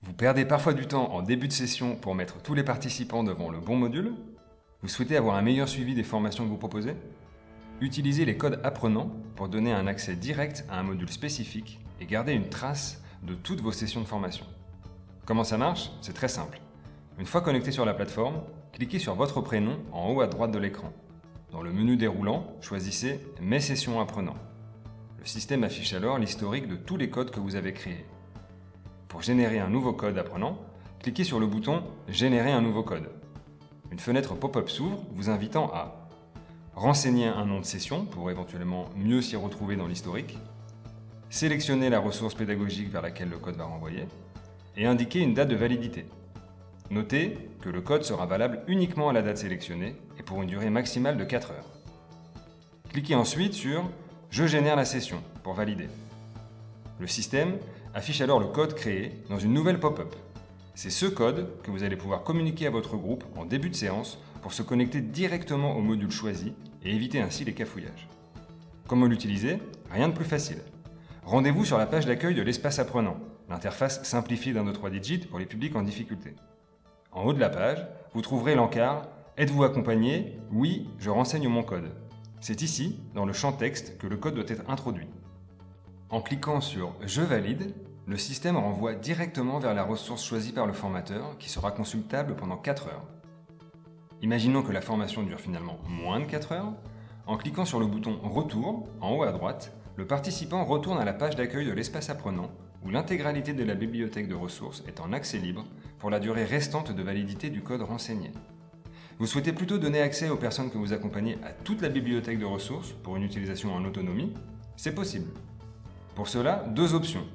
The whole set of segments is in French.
Vous perdez parfois du temps en début de session pour mettre tous les participants devant le bon module? Vous souhaitez avoir un meilleur suivi des formations que vous proposez? Utilisez les codes apprenants pour donner un accès direct à un module spécifique et garder une trace de toutes vos sessions de formation. Comment ça marche? C'est très simple. Une fois connecté sur la plateforme, cliquez sur votre prénom en haut à droite de l'écran. Dans le menu déroulant, choisissez « Mes sessions apprenants ». Le système affiche alors l'historique de tous les codes que vous avez créés. Pour générer un nouveau code apprenant, cliquez sur le bouton « Générer un nouveau code ». Une fenêtre pop-up s'ouvre vous invitant à renseigner un nom de session pour éventuellement mieux s'y retrouver dans l'historique, sélectionner la ressource pédagogique vers laquelle le code va renvoyer et indiquer une date de validité. Notez que le code sera valable uniquement à la date sélectionnée et pour une durée maximale de 4 heures. Cliquez ensuite sur « Je génère la session » pour valider. Le système affiche alors le code créé dans une nouvelle pop-up. C'est ce code que vous allez pouvoir communiquer à votre groupe en début de séance pour se connecter directement au module choisi et éviter ainsi les cafouillages. Comment l'utiliser? Rien de plus facile. Rendez-vous sur la page d'accueil de l'espace apprenant, l'interface simplifiée d'un 3 digits pour les publics en difficulté. En haut de la page, vous trouverez l'encart « Êtes-vous accompagné? Oui, je renseigne mon code ». C'est ici, dans le champ texte, que le code doit être introduit. En cliquant sur « Je valide », le système renvoie directement vers la ressource choisie par le formateur qui sera consultable pendant 4 heures. Imaginons que la formation dure finalement moins de 4 heures. En cliquant sur le bouton « Retour » en haut à droite, le participant retourne à la page d'accueil de l'espace apprenant où l'intégralité de la bibliothèque de ressources est en accès libre pour la durée restante de validité du code renseigné. Vous souhaitez plutôt donner accès aux personnes que vous accompagnez à toute la bibliothèque de ressources pour une utilisation en autonomie? C'est possible. Pour cela, deux options.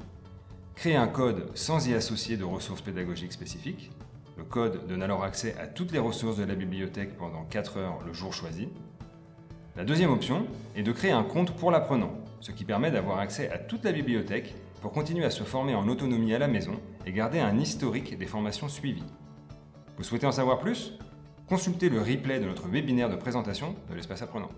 Créer un code sans y associer de ressources pédagogiques spécifiques. Le code donne alors accès à toutes les ressources de la bibliothèque pendant 4 heures le jour choisi. La deuxième option est de créer un compte pour l'apprenant, ce qui permet d'avoir accès à toute la bibliothèque pour continuer à se former en autonomie à la maison et garder un historique des formations suivies. Vous souhaitez en savoir plus? Consultez le replay de notre webinaire de présentation de l'espace apprenant.